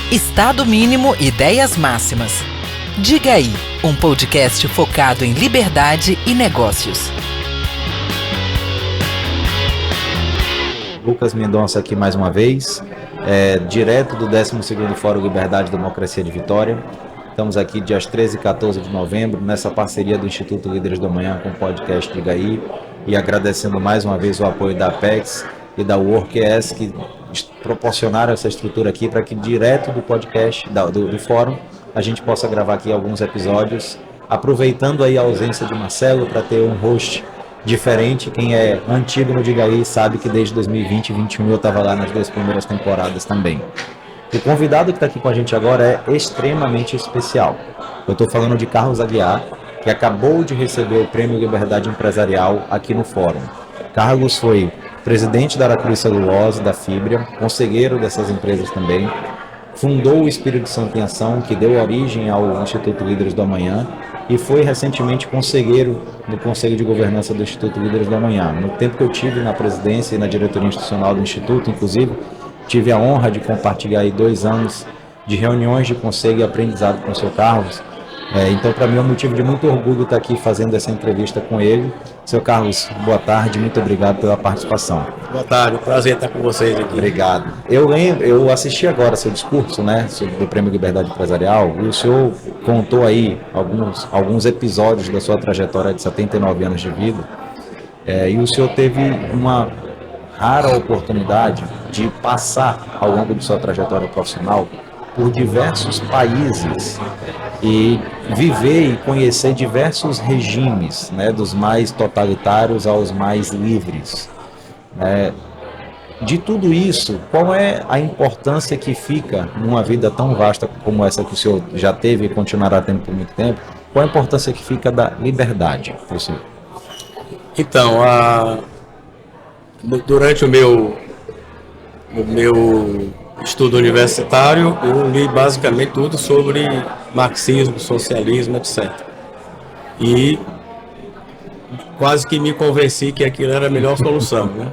Estado Mínimo, Ideias Máximas. Diga aí, um podcast focado em liberdade e negócios. Lucas Mendonça aqui mais uma vez, direto do 12º Fórum Liberdade e Democracia de Vitória. Estamos aqui dias 13 e 14 de novembro, nessa parceria do Instituto Líderes da Manhã com o podcast Diga aí, e agradecendo mais uma vez o apoio da Apex e da WorkES, que proporcionaram essa estrutura aqui para que direto do podcast, do fórum, a gente possa gravar aqui alguns episódios, aproveitando aí a ausência de Marcelo para ter um host diferente. Quem é antigo no Diga aí sabe que desde 2020 e 2021 eu estava lá nas 2 primeiras temporadas também. O convidado que está aqui com a gente agora é extremamente especial. Eu estou falando de Carlos Aguiar, que acabou de receber o Prêmio Liberdade Empresarial aqui no Fórum. Carlos foi presidente da Aracruz Celulose, da Fibria, conselheiro dessas empresas também, fundou o Espírito Santo em Ação, que deu origem ao Instituto Líderes do Amanhã, e foi recentemente conselheiro do Conselho de Governança do Instituto Líderes do Amanhã. No tempo que eu tive na presidência e na diretoria institucional do Instituto, inclusive, tive a honra de compartilhar aí 2 anos de reuniões de conselho e aprendizado com o seu Carlos. Então, para mim, é um motivo de muito orgulho estar aqui fazendo essa entrevista com ele. Seu Carlos, boa tarde, muito obrigado pela participação. Boa tarde, prazer estar com vocês aqui. Obrigado. Eu assisti agora seu discurso, né, sobre o Prêmio Liberdade Empresarial, e o senhor contou aí alguns episódios da sua trajetória de 79 anos de vida, e o senhor teve uma rara oportunidade de passar ao longo de sua trajetória profissional por diversos países e viver e conhecer diversos regimes, né, dos mais totalitários aos mais livres. De tudo isso, qual é a importância que fica numa vida tão vasta como essa que o senhor já teve e continuará tendo por muito tempo? Qual a importância que fica da liberdade para o senhor? Então, durante o meu estudo universitário, eu li basicamente tudo sobre marxismo, socialismo, etc. E quase que me convenci que aquilo era a melhor solução, né?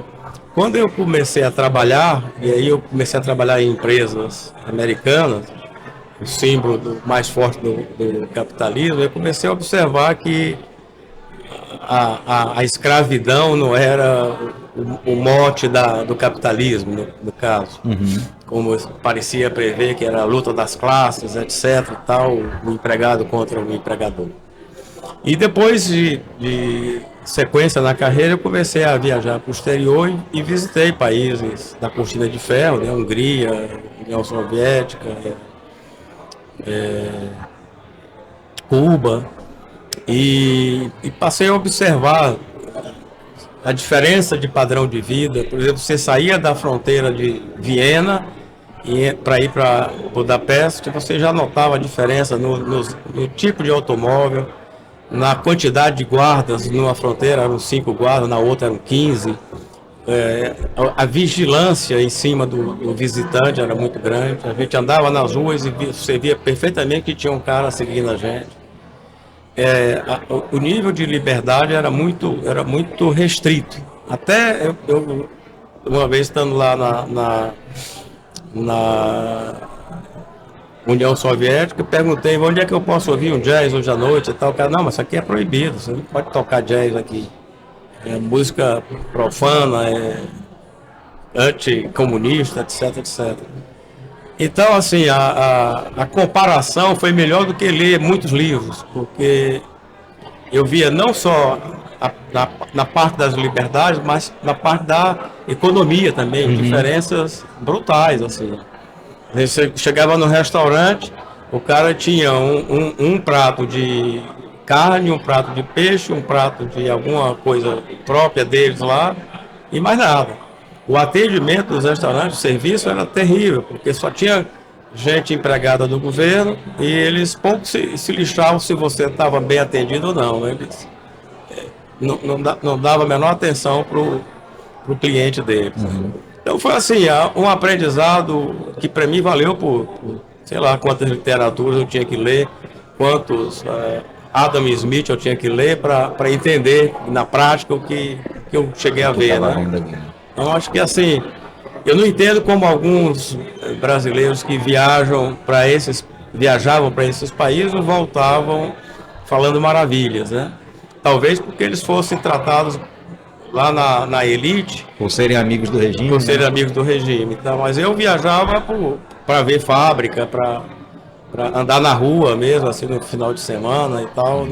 Quando eu comecei a trabalhar, e aí eu comecei a trabalhar em empresas americanas, o símbolo mais forte do capitalismo, eu comecei a observar que a escravidão não era o mote do capitalismo, no caso. Uhum. Como parecia prever, que era a luta das classes, etc. Tal, o empregado contra o empregador. E depois de sequência na carreira, eu comecei a viajar para o exterior e visitei países da cortina de ferro, né? Hungria, União Soviética, Cuba, e passei a observar a diferença de padrão de vida. Por exemplo, você saía da fronteira de Viena para ir para Budapeste, você já notava a diferença no tipo de automóvel, na quantidade de guardas. Numa fronteira eram 5 guardas, na outra eram 15. A vigilância em cima do visitante era muito grande. A gente andava nas ruas e você via perfeitamente que tinha um cara seguindo a gente. O nível de liberdade era muito restrito. Até eu uma vez estando lá na União Soviética, perguntei onde é que eu posso ouvir um jazz hoje à noite e tal. O cara, não, mas isso aqui é proibido, você não pode tocar jazz aqui. É música profana, é anticomunista, etc, etc. Então, assim, a comparação foi melhor do que ler muitos livros, porque eu via não só na parte das liberdades, mas na parte da economia também, diferenças brutais, assim. Você chegava no restaurante, o cara tinha um prato de carne, um prato de peixe, um prato de alguma coisa própria deles lá, e mais nada. O atendimento dos restaurantes, o serviço era terrível, porque só tinha gente empregada do governo e eles pouco se lixavam se você estava bem atendido ou não. Eles não davam a menor atenção para o cliente deles. Uhum. Então foi assim, um aprendizado que para mim valeu por sei lá quantas literaturas eu tinha que ler, quantos Adam Smith eu tinha que ler para entender na prática o que eu cheguei a ver, né? Então acho que assim, Eu não entendo como alguns brasileiros que viajavam para esses países voltavam falando maravilhas, né? Talvez porque eles fossem tratados lá na elite, Por serem amigos do regime. por serem né? amigos do regime. Então, mas eu viajava para ver fábrica, para andar na rua mesmo, assim, no final de semana e tal.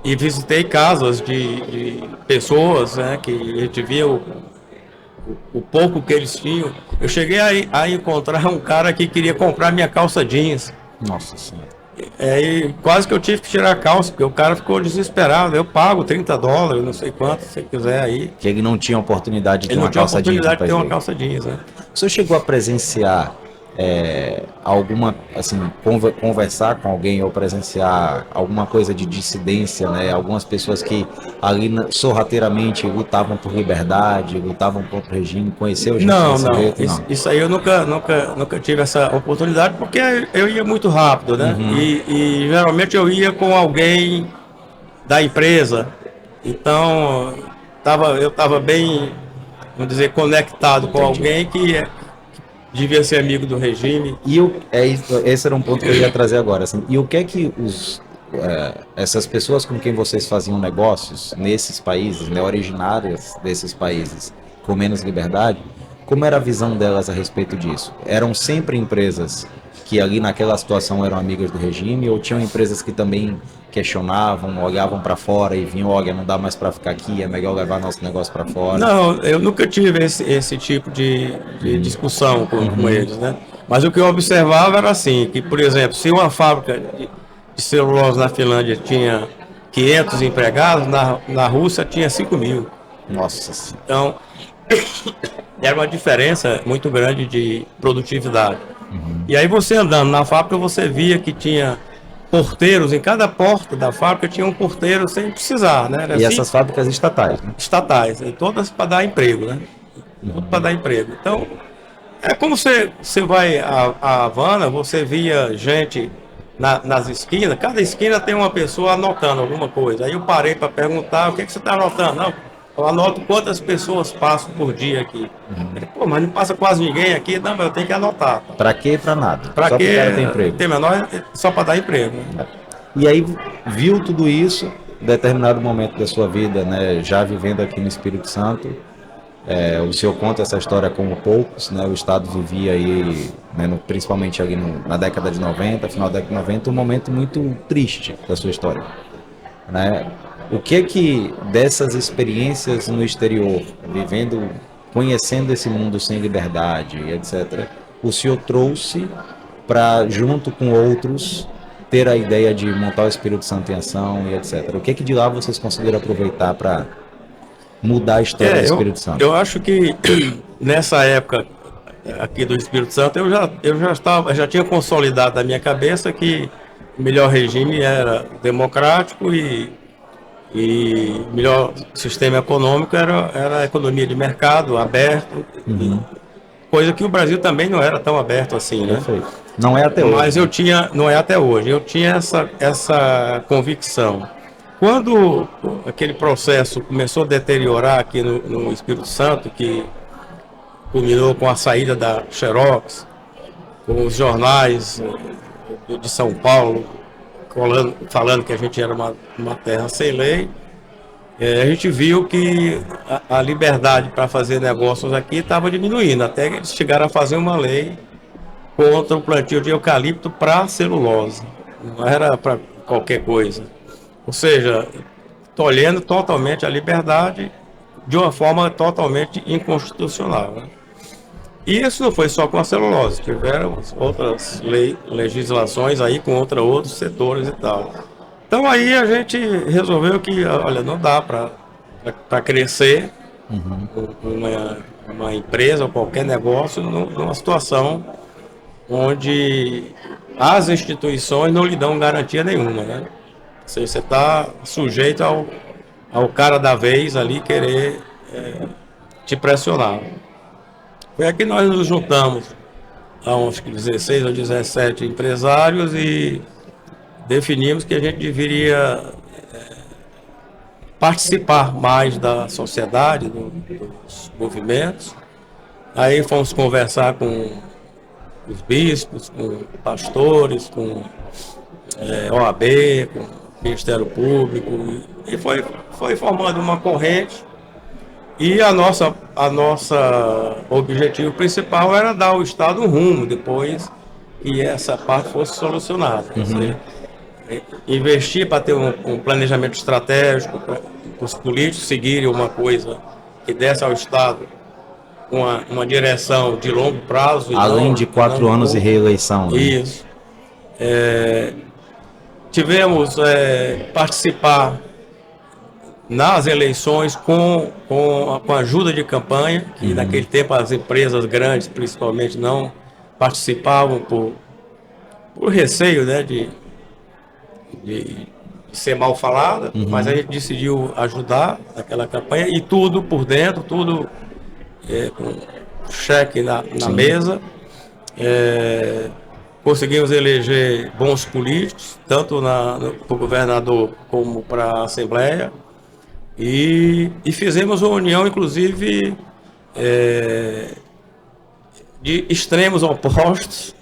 E visitei casas de pessoas, né, que a gente via o pouco que eles tinham. Eu cheguei a encontrar um cara que queria comprar minha calça jeans. Nossa Senhora. E quase que eu tive que tirar a calça, porque o cara ficou desesperado. Eu pago $30, não sei quanto, se você quiser aí. Que ele não tinha oportunidade de ter Ele não uma tinha calça jeans. oportunidade de ter uma dele. calça jeans, né? O senhor chegou a presenciar alguma, assim, conversar com alguém ou presenciar alguma coisa de dissidência, né? Algumas pessoas que ali sorrateiramente lutavam por liberdade, lutavam contra o regime, conheceu gente Não, desse não. jeito? Isso aí eu nunca tive essa oportunidade, porque eu ia muito rápido, né? E geralmente eu ia com alguém da empresa. Então, eu estava bem, vamos dizer, conectado com alguém que devia ser amigo do regime. E esse era um ponto que eu ia trazer agora. Assim, e o que é que essas pessoas com quem vocês faziam negócios nesses países, né, originárias desses países, com menos liberdade, como era a visão delas a respeito disso? Eram sempre empresas que ali naquela situação eram amigas do regime, ou tinham empresas que também questionavam, olhavam para fora e vinham, olha, não dá mais para ficar aqui, é melhor levar nosso negócio para fora? Não, eu nunca tive esse tipo de discussão com eles, né? Mas o que eu observava era assim, que, por exemplo, se uma fábrica de celulose na Finlândia tinha 500 empregados, na Rússia tinha 5.000. Nossa Senhora. Então, era uma diferença muito grande de produtividade. E aí você andando na fábrica, você via que tinha porteiros, em cada porta da fábrica tinha um porteiro sem precisar, né? Era E assim, essas fábricas estatais, né? estatais, e todas para dar emprego, né? Tudo para dar emprego. Então, é como você vai a Havana, você via gente nas esquinas, cada esquina tem uma pessoa anotando alguma coisa. Aí eu parei para perguntar, o que você está anotando? Não, eu anoto quantas pessoas passam por dia aqui. Ele, pô, mas não passa quase ninguém aqui. Não, mas eu tenho que anotar. Para quê e para nada? Para Só quê? pro cara ter emprego. Tem menor, só para dar emprego. Né? E aí viu tudo isso, em determinado momento da sua vida, né, já vivendo aqui no Espírito Santo. O senhor conta essa história como poucos, né? O Estado vivia aí, né, principalmente ali na década de 90, final da década de 90, um momento muito triste da sua história, né? O que é que dessas experiências no exterior, vivendo, conhecendo esse mundo sem liberdade, etc., o senhor trouxe para, junto com outros, ter a ideia de montar o Espírito Santo em Ação e etc.? O que é que de lá vocês conseguiram aproveitar para mudar a história do Espírito Santo? Eu acho que nessa época aqui do Espírito Santo, eu já tinha consolidado na minha cabeça que o melhor regime era democrático e melhor sistema econômico era a economia de mercado aberto, coisa que o Brasil também não era tão aberto assim, né? Perfeito. Não é até hoje. Mas não é até hoje, eu tinha essa convicção. Quando aquele processo começou a deteriorar aqui no Espírito Santo, que culminou com a saída da Xerox, com os jornais de São Paulo falando que a gente era uma terra sem lei, a gente viu que a liberdade para fazer negócios aqui estava diminuindo, até que eles chegaram a fazer uma lei contra o plantio de eucalipto para celulose, não era para qualquer coisa. Ou seja, tolhendo totalmente a liberdade de uma forma totalmente inconstitucional. Né? E isso não foi só com a celulose, tiveram outras legislações aí com outros setores e tal. Então aí a gente resolveu que, olha, não dá para crescer uma empresa ou qualquer negócio numa situação onde as instituições não lhe dão garantia nenhuma, né? Ou seja, você está sujeito ao cara da vez ali querer te pressionar. Foi aqui que nós nos juntamos a uns 16 ou 17 empresários e definimos que a gente deveria participar mais da sociedade, dos movimentos, Aí fomos conversar com os bispos, com pastores, com OAB, com o Ministério Público, e foi formando uma corrente. E a nossa objetivo principal era dar ao Estado um rumo depois que essa parte fosse solucionada. Quer dizer, investir para ter um planejamento estratégico, para os políticos seguirem uma coisa que desse ao Estado uma direção de longo prazo. Além de 4 anos de reeleição. Né? Isso. Tivemos participar nas eleições com a ajuda de campanha, que naquele tempo as empresas grandes principalmente não participavam por receio, né, de ser mal falada, mas a gente decidiu ajudar naquela campanha e tudo por dentro, tudo com cheque na mesa. Conseguimos eleger bons políticos, tanto para o governador como para a Assembleia. E fizemos uma união, inclusive, de extremos opostos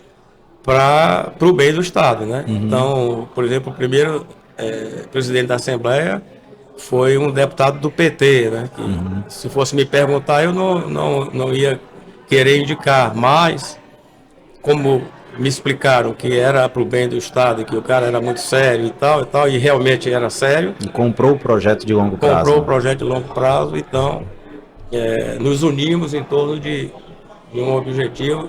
para o bem do Estado, né? Então, por exemplo, o primeiro presidente da Assembleia foi um deputado do PT, né? Que, se fosse me perguntar, eu não ia querer indicar, mas como me explicaram que era para o bem do Estado, que o cara era muito sério e tal, e realmente era sério. E comprou o projeto de longo prazo. Comprou o projeto de longo prazo, então nos unimos em torno de um objetivo,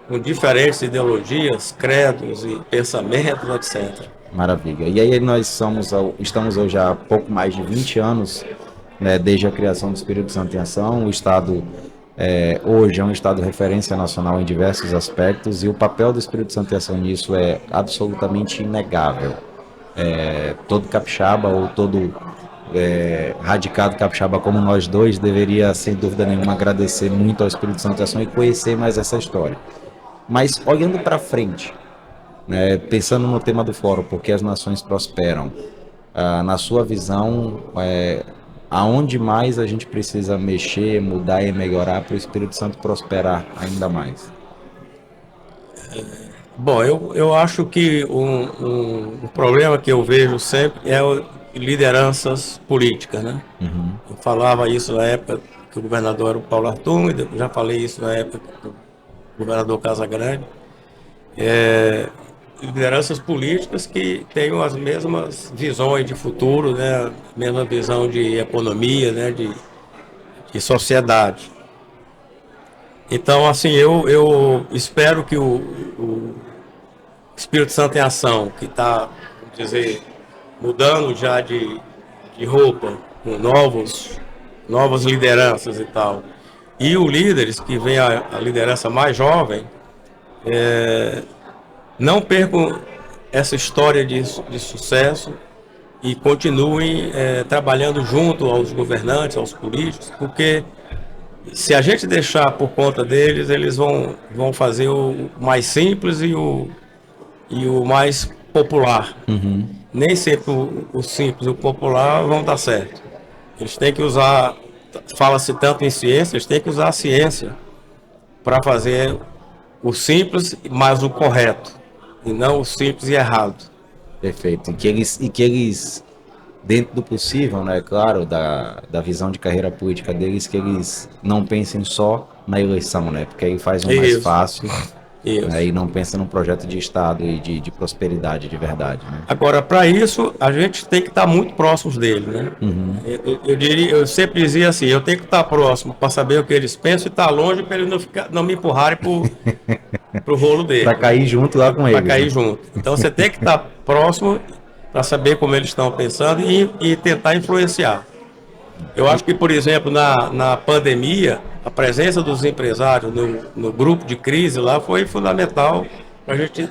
com diferentes ideologias, credos e pensamentos, etc. Maravilha. E aí nós estamos hoje há pouco mais de 20 anos, né, desde a criação do Espírito Santo em Ação. O Estado hoje é um Estado referência nacional em diversos aspectos e o papel do Espírito Santo em Ação nisso é absolutamente inegável. Todo capixaba ou todo radicado capixaba como nós dois deveria, sem dúvida nenhuma, agradecer muito ao Espírito Santo em Ação e conhecer mais essa história. Mas olhando para frente, né, pensando no tema do fórum, porque as nações prosperam, na sua visão, aonde mais a gente precisa mexer, mudar e melhorar para o Espírito Santo prosperar ainda mais? Bom, eu acho que um problema que eu vejo sempre é lideranças políticas, né? Eu falava isso na época que o governador era o Paulo Arthur, e já falei isso na época do governador Casagrande. Lideranças políticas que tenham as mesmas visões de futuro, né? A mesma visão de economia, né? De sociedade. Então, assim, eu espero que o Espírito Santo em Ação, que está, vamos dizer, mudando já de roupa, com novas lideranças e tal, e os líderes que vem a liderança mais jovem, não percam essa história de sucesso e continuem trabalhando junto aos governantes, aos políticos, porque se a gente deixar por conta deles, eles vão fazer o mais simples e o mais popular. Nem sempre o simples e o popular vão dar certo. Eles têm que usar, fala-se tanto em ciência, eles têm que usar a ciência para fazer o simples, mas o correto, e não o simples e errado. Perfeito. E que eles dentro do possível, né, claro, da visão de carreira política deles, que eles não pensem só na eleição, né, porque aí faz mais fácil, né, e não pensa num projeto de Estado e de prosperidade de verdade, né. Agora, para isso, a gente tem que estar muito próximos dele, né. Eu sempre dizia assim, eu tenho que estar próximo para saber o que eles pensam e estar longe para eles não me empurrarem pro rolo dele. Para cair junto lá com eles. Para cair junto. Então, você tem que estar próximo para saber como eles estão pensando e tentar influenciar. Eu acho que, por exemplo, na pandemia, a presença dos empresários no grupo de crise lá foi fundamental para a gente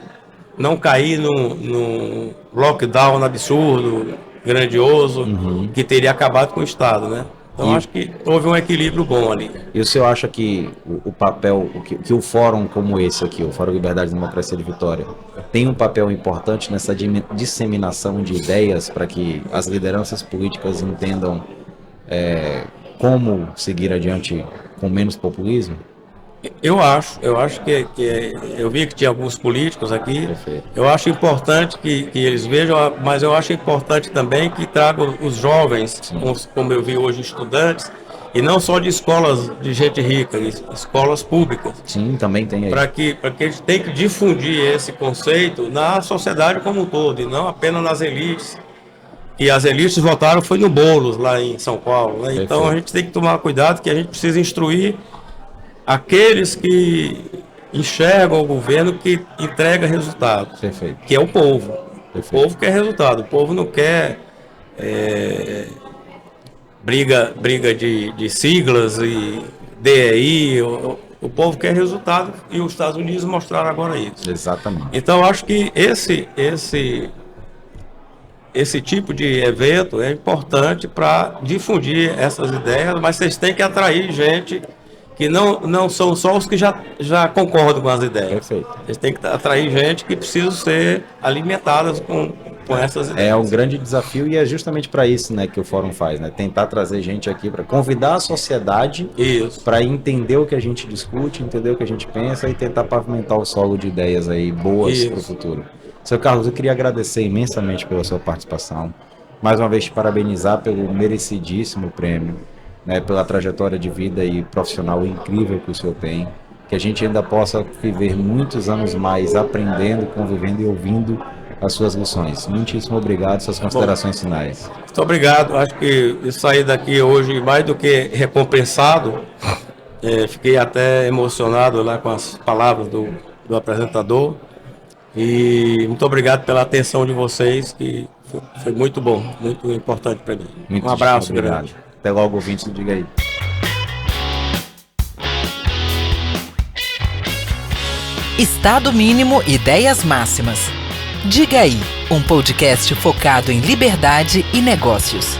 não cair num lockdown absurdo, grandioso, que teria acabado com o Estado, né? Então, acho que houve um equilíbrio bom ali. E o senhor acha que o papel, que o fórum como esse aqui, o Fórum Liberdade e Democracia de Vitória, tem um papel importante nessa disseminação de ideias para que as lideranças políticas entendam como seguir adiante com menos populismo? Eu acho que eu vi que tinha alguns políticos aqui. Perfeito. Eu acho importante que eles vejam, mas eu acho importante também que tragam os jovens, como eu vi hoje, estudantes, e não só de escolas de gente rica, escolas públicas. Sim, também tem aí. Para que a gente tem que difundir esse conceito na sociedade como um todo, e não apenas nas elites. E as elites votaram foi no Boulos, lá em São Paulo, né? Então a gente tem que tomar cuidado, que a gente precisa instruir aqueles que enxergam o governo que entrega resultado. Perfeito. Que é o povo. Perfeito. O povo quer resultado. O povo não quer briga de siglas e DEI. O povo quer resultado, e os Estados Unidos mostraram agora isso. Exatamente. Então eu acho que esse tipo de evento é importante para difundir essas ideias, mas vocês têm que atrair gente que não são só os que já concordam com as ideias. Perfeito. Vocês têm que atrair gente que precisa ser alimentadas com essas ideias. É um grande desafio, e é justamente para isso, né, que o Fórum faz, né? Tentar trazer gente aqui para convidar a sociedade para entender o que a gente discute, entender o que a gente pensa e tentar pavimentar o solo de ideias aí boas para o futuro. Seu Carlos, eu queria agradecer imensamente pela sua participação. Mais uma vez, te parabenizar pelo merecidíssimo prêmio, né, pela trajetória de vida e profissional incrível que o senhor tem. Que a gente ainda possa viver muitos anos mais aprendendo, convivendo e ouvindo as suas lições. Muitíssimo obrigado. Suas considerações finais. Muito obrigado. Acho que eu saí daqui hoje mais do que recompensado. Fiquei até emocionado lá com as palavras do apresentador. E muito obrigado pela atenção de vocês, que foi muito bom, muito importante para mim. Um abraço grande. Até logo, ouvintes do Diga Aí. Estado Mínimo Ideias Máximas. Diga Aí, um podcast focado em liberdade e negócios.